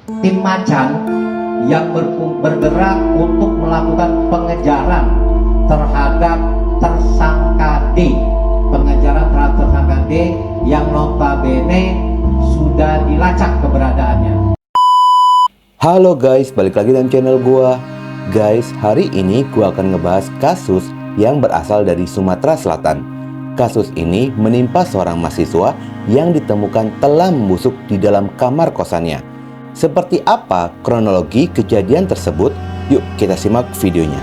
tim macan yang bergerak untuk melakukan pengejaran terhadap tersangka D. Pengejaran terhadap tersangka D yang notabene sudah dilacak keberadaannya. Halo guys, balik lagi dalam channel gua. Guys, hari ini gua akan ngebahas kasus yang berasal dari Sumatera Selatan. Kasus ini menimpa seorang mahasiswa yang ditemukan telah membusuk di dalam kamar kosannya. Seperti apa kronologi kejadian tersebut? Yuk kita simak videonya.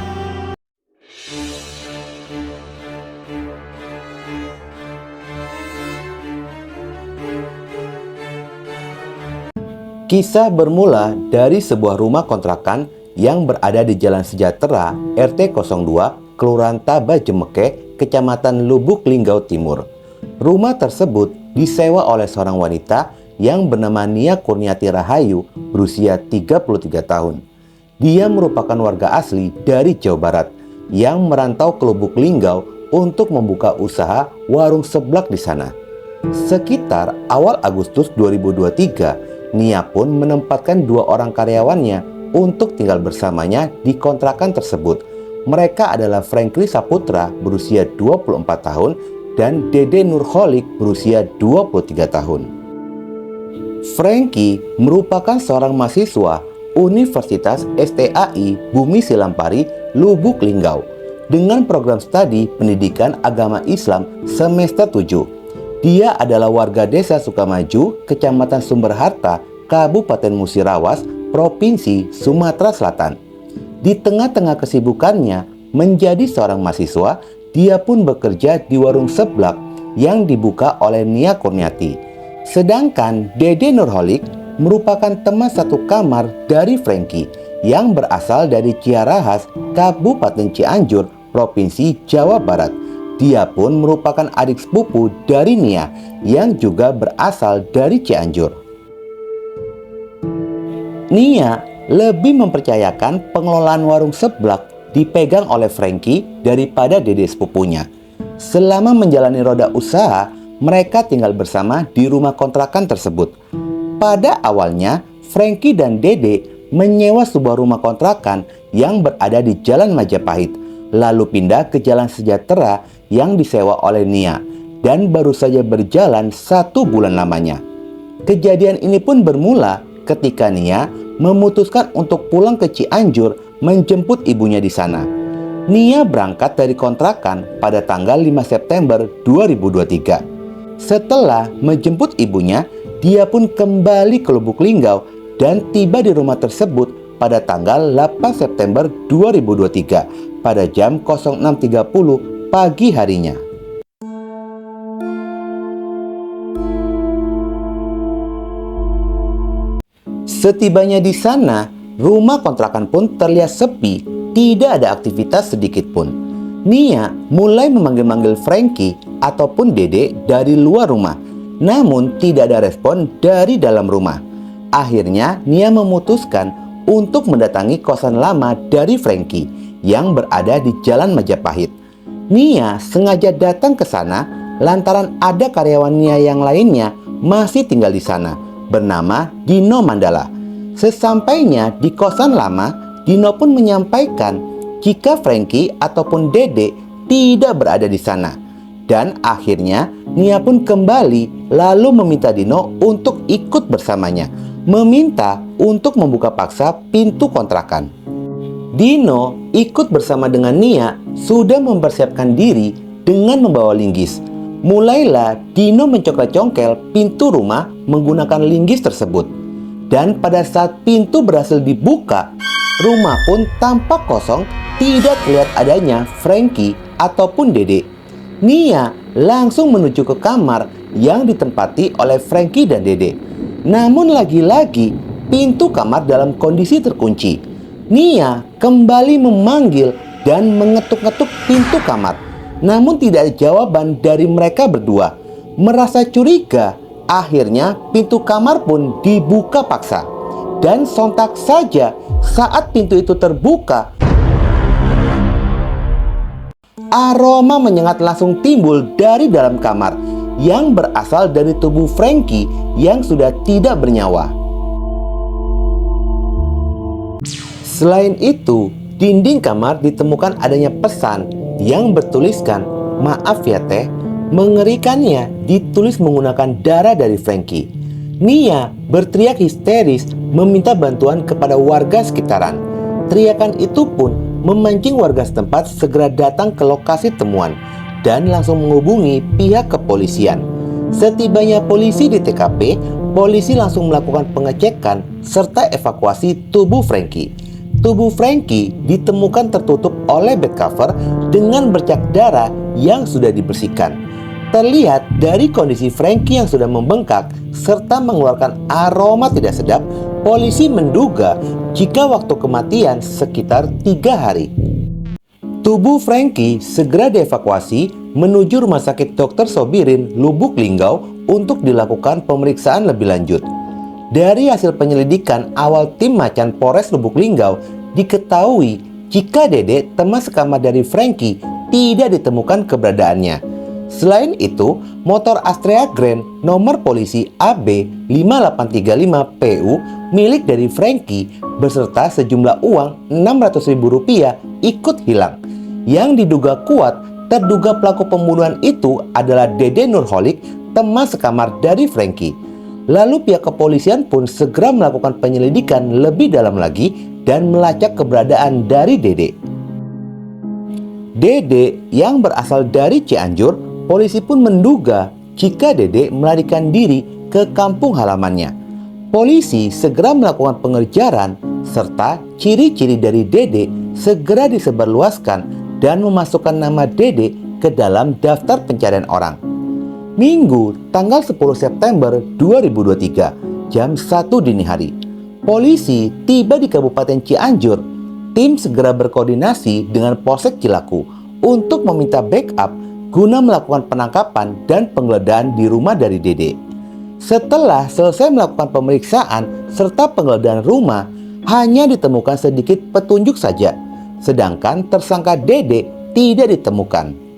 Kisah bermula dari sebuah rumah kontrakan yang berada di Jalan Sejahtera, RT 02, Kelurahan Taba Jemeke, Kecamatan Lubuk Linggau Timur. Rumah tersebut disewa oleh seorang wanita yang bernama Nia Kurniati Rahayu, berusia 33 tahun. Dia merupakan warga asli dari Jawa Barat yang merantau ke Lubuk Linggau untuk membuka usaha warung seblak di sana. Sekitar awal Agustus 2023, Nia pun menempatkan 2 orang karyawannya untuk tinggal bersamanya di kontrakan tersebut. Mereka adalah Franky Saputra berusia 24 tahun dan Dede Nurholik berusia 23 tahun. Franky merupakan seorang mahasiswa Universitas STAI Bumi Silampari, Lubuk Linggau dengan program studi pendidikan agama Islam semester 7. Dia adalah warga desa Sukamaju, Kecamatan Sumberharta, Kabupaten Musirawas, Provinsi Sumatera Selatan. Di tengah-tengah kesibukannya menjadi seorang mahasiswa, dia pun bekerja di warung seblak yang dibuka oleh Nia Kurniati. Sedangkan Dede Nurholik merupakan teman satu kamar dari Franky yang berasal dari Ciarahas, Kabupaten Cianjur, Provinsi Jawa Barat. Dia pun merupakan adik sepupu dari Nia yang juga berasal dari Cianjur. Nia lebih mempercayakan pengelolaan warung seblak dipegang oleh Franky daripada Dede sepupunya. Selama menjalani roda usaha, mereka tinggal bersama di rumah kontrakan tersebut. Pada awalnya, Franky dan Dede menyewa sebuah rumah kontrakan yang berada di Jalan Majapahit, lalu pindah ke Jalan Sejahtera yang disewa oleh Nia, dan baru saja berjalan 1 bulan lamanya. Kejadian ini pun bermula ketika Nia memutuskan untuk pulang ke Cianjur menjemput ibunya di sana. Nia berangkat dari kontrakan pada tanggal 5 September 2023. Setelah menjemput ibunya, dia pun kembali ke Lubuk Linggau dan tiba di rumah tersebut pada tanggal 8 September 2023 pada jam 06.30 pagi harinya. Setibanya di sana, rumah kontrakan pun terlihat sepi, tidak ada aktivitas sedikit pun. Nia mulai memanggil-manggil Franky ataupun Dede dari luar rumah, namun tidak ada respon dari dalam rumah. Akhirnya Nia memutuskan untuk mendatangi kosan lama dari Franky yang berada di Jalan Majapahit. Nia sengaja datang ke sana lantaran ada karyawan Nia yang lainnya masih tinggal di sana, bernama Dino Mandala. Sesampainya di kosan lama, Dino pun menyampaikan jika Franky ataupun Dede tidak berada di sana. Dan akhirnya Nia pun kembali lalu meminta Dino untuk ikut bersamanya, meminta untuk membuka paksa pintu kontrakan. Dino ikut bersama dengan Nia sudah mempersiapkan diri dengan membawa linggis. Mulailah Dino mencongkel-congkel pintu rumah menggunakan linggis tersebut. Dan pada saat pintu berhasil dibuka, rumah pun tampak kosong, tidak terlihat adanya Franky ataupun Dede. Nia langsung menuju ke kamar yang ditempati oleh Franky dan Dede. Namun lagi-lagi pintu kamar dalam kondisi terkunci. Nia kembali memanggil dan mengetuk-ngetuk pintu kamar. Namun tidak ada jawaban dari mereka berdua. Merasa curiga, akhirnya pintu kamar pun dibuka paksa. Dan sontak saja saat pintu itu terbuka, aroma menyengat langsung timbul dari dalam kamar yang berasal dari tubuh Franky yang sudah tidak bernyawa. Selain itu, dinding kamar ditemukan adanya pesan yang bertuliskan, "Maaf ya teh." Mengerikannya ditulis menggunakan darah dari Frankie. Nia berteriak histeris meminta bantuan kepada warga sekitaran. Teriakan itu pun memancing warga setempat segera datang ke lokasi temuan dan langsung menghubungi pihak kepolisian. Setibanya polisi di TKP, polisi langsung melakukan pengecekan serta evakuasi tubuh Frankie. Tubuh Frankie ditemukan tertutup oleh bed cover dengan bercak darah yang sudah dibersihkan. Terlihat dari kondisi Frankie yang sudah membengkak serta mengeluarkan aroma tidak sedap, polisi menduga jika waktu kematian sekitar 3 hari. Tubuh Frankie segera dievakuasi menuju Rumah Sakit Dr. Sobirin, Lubuk Linggau untuk dilakukan pemeriksaan lebih lanjut. Dari hasil penyelidikan awal tim Macan Polres Lubuk Linggau, diketahui jika Dede, teman sekamar dari Frankie, tidak ditemukan keberadaannya. Selain itu, motor Astrea Grand nomor polisi AB 5835 PU milik dari Frankie beserta sejumlah uang Rp600.000 ikut hilang. Yang diduga kuat, terduga pelaku pembunuhan itu adalah Dede Nurholik, teman sekamar dari Frankie. Lalu pihak kepolisian pun segera melakukan penyelidikan lebih dalam lagi dan melacak keberadaan dari Dede. Dede yang berasal dari Cianjur, polisi pun menduga jika Dede melarikan diri ke kampung halamannya. Polisi segera melakukan pengejaran serta ciri-ciri dari Dede segera disebarluaskan dan memasukkan nama Dede ke dalam daftar pencarian orang. Minggu tanggal 10 September 2023 jam 1 dini hari, polisi tiba di Kabupaten Cianjur. Tim segera berkoordinasi dengan Polsek Cilaku untuk meminta backup guna melakukan penangkapan dan penggeledahan di rumah dari Dede. Setelah selesai melakukan pemeriksaan serta penggeledahan rumah, hanya ditemukan sedikit petunjuk saja, sedangkan tersangka Dede tidak ditemukan.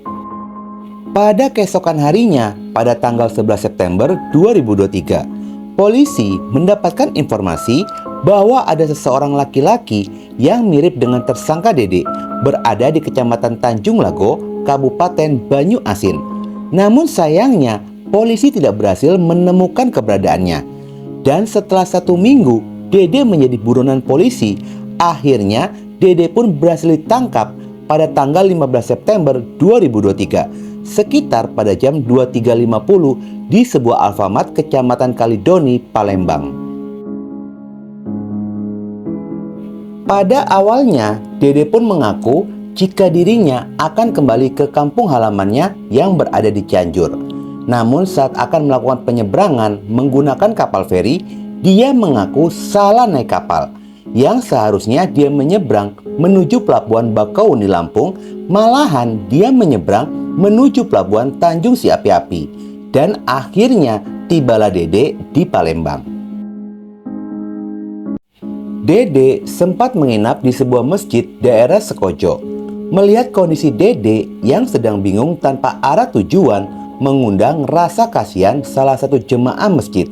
Pada keesokan harinya, pada tanggal 11 September 2023, polisi mendapatkan informasi bahwa ada seseorang laki-laki yang mirip dengan tersangka Dede berada di Kecamatan Tanjung Lago, Kabupaten Banyu Asin. Namun sayangnya polisi tidak berhasil menemukan keberadaannya. Dan setelah 1 minggu Dede menjadi buronan polisi, akhirnya Dede pun berhasil ditangkap pada tanggal 15 September 2023 sekitar pada jam 23.50 di sebuah Alfamart Kecamatan Kalidoni, Palembang. Pada awalnya Dede pun mengaku jika dirinya akan kembali ke kampung halamannya yang berada di Cianjur. Namun saat akan melakukan penyeberangan menggunakan kapal feri, dia mengaku salah naik kapal. Yang seharusnya dia menyeberang menuju Pelabuhan Bakauni Lampung, malahan dia menyeberang menuju Pelabuhan Tanjung Si Api-Api. Dan akhirnya tibalah Dede di Palembang. Dede sempat menginap di sebuah masjid daerah Sekojo. Melihat kondisi Dede yang sedang bingung tanpa arah tujuan, mengundang rasa kasihan salah satu jemaah masjid.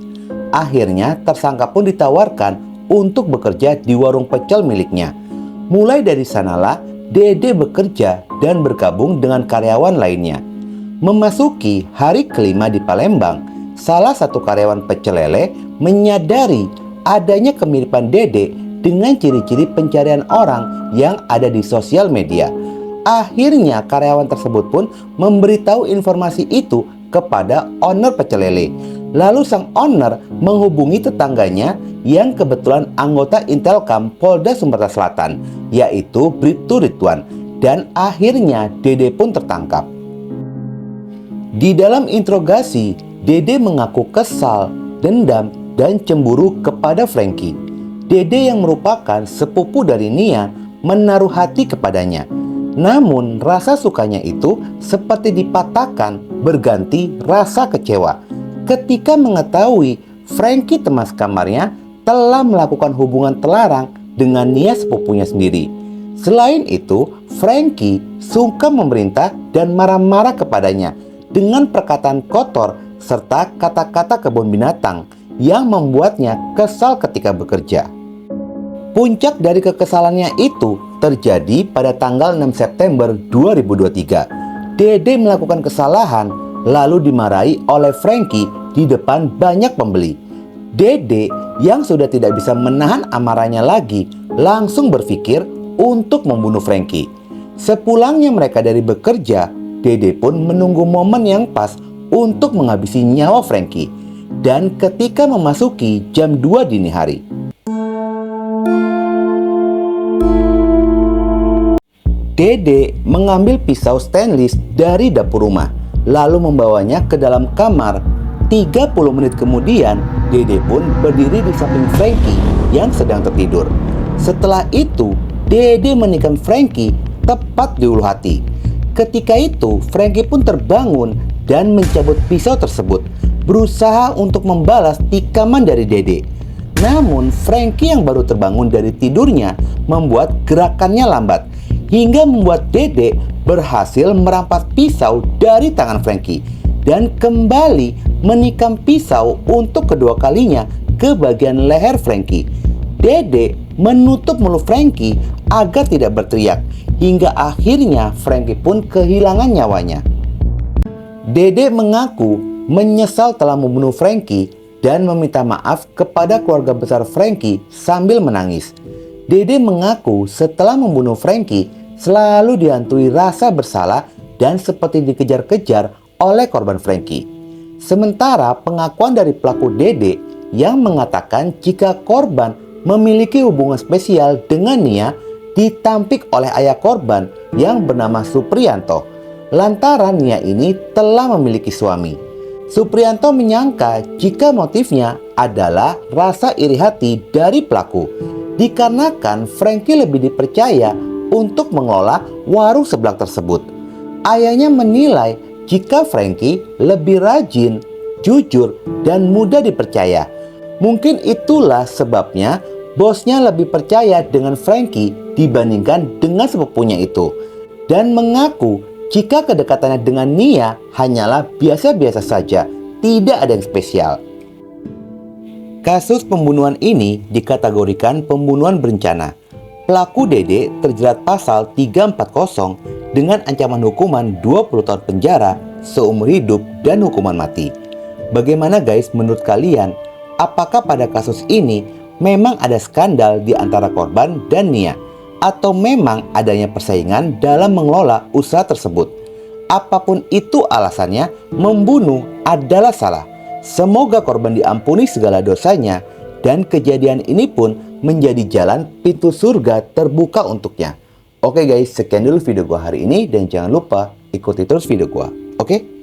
Akhirnya tersangka pun ditawarkan untuk bekerja di warung pecel miliknya. Mulai dari sanalah Dede bekerja dan bergabung dengan karyawan lainnya. Memasuki hari kelima di Palembang, salah satu karyawan pecel lele menyadari adanya kemiripan Dede dengan ciri-ciri pencarian orang yang ada di sosial media. Akhirnya karyawan tersebut pun memberitahu informasi itu kepada owner pecel lele. Lalu sang owner menghubungi tetangganya yang kebetulan anggota Intelkam Polda Sumatera Selatan, yaitu Bribtu Ridwan, dan akhirnya Dede pun tertangkap. Di dalam interogasi, Dede mengaku kesal, dendam, dan cemburu kepada Frankie. Dede yang merupakan sepupu dari Nia menaruh hati kepadanya. Namun rasa sukanya itu seperti dipatahkan berganti rasa kecewa ketika mengetahui Frankie teman sekamarnya telah melakukan hubungan terlarang dengan Nia sepupunya sendiri. Selain itu, Frankie sungkem memerintah dan marah-marah kepadanya dengan perkataan kotor serta kata-kata kebun binatang yang membuatnya kesal ketika bekerja. Puncak dari kekesalannya itu terjadi pada tanggal 6 September 2023. Dede melakukan kesalahan lalu dimarahi oleh Frankie di depan banyak pembeli. Dede yang sudah tidak bisa menahan amarahnya lagi langsung berpikir untuk membunuh Frankie. Sepulangnya mereka dari bekerja, Dede pun menunggu momen yang pas untuk menghabisi nyawa Frankie. Dan ketika memasuki jam 2 dini hari, Dede mengambil pisau stainless dari dapur rumah, lalu membawanya ke dalam kamar. 30 menit kemudian, Dede pun berdiri di samping Frankie yang sedang tertidur. Setelah itu, Dede menikam Frankie tepat di ulu hati. Ketika itu, Frankie pun terbangun dan mencabut pisau tersebut, berusaha untuk membalas tikaman dari Dede. Namun, Frankie yang baru terbangun dari tidurnya membuat gerakannya lambat, hingga membuat Dede berhasil merampas pisau dari tangan Frankie dan kembali menikam pisau untuk kedua kalinya ke bagian leher Frankie. Dede menutup mulut Frankie agar tidak berteriak, hingga akhirnya Frankie pun kehilangan nyawanya. Dede mengaku menyesal telah membunuh Frankie dan meminta maaf kepada keluarga besar Frankie sambil menangis. Dede mengaku setelah membunuh Frankie selalu dihantui rasa bersalah dan seperti dikejar-kejar oleh korban Frankie. Sementara pengakuan dari pelaku Dede yang mengatakan jika korban memiliki hubungan spesial dengan Nia ditampik oleh ayah korban yang bernama Supriyanto. Lantaran Nia ini telah memiliki suami. Supriyanto menyangka jika motifnya adalah rasa iri hati dari pelaku, dikarenakan Frankie lebih dipercaya untuk mengelola warung seblak tersebut. Ayahnya menilai jika Frankie lebih rajin, jujur, dan mudah dipercaya. Mungkin itulah sebabnya bosnya lebih percaya dengan Frankie dibandingkan dengan sepupunya itu, dan mengaku jika kedekatannya dengan Nia hanyalah biasa-biasa saja, tidak ada yang spesial. Kasus pembunuhan ini dikategorikan pembunuhan berencana. Pelaku Dede terjerat pasal 340 dengan ancaman hukuman 20 tahun penjara, seumur hidup, dan hukuman mati. Bagaimana guys menurut kalian? Apakah pada kasus ini memang ada skandal di antara korban dan Nia? Atau memang adanya persaingan dalam mengelola usaha tersebut? Apapun itu alasannya, membunuh adalah salah. Semoga korban diampuni segala dosanya dan kejadian ini pun menjadi jalan pintu surga terbuka untuknya. Oke guys, sekian dulu video gua hari ini dan jangan lupa ikuti terus video gua. Oke?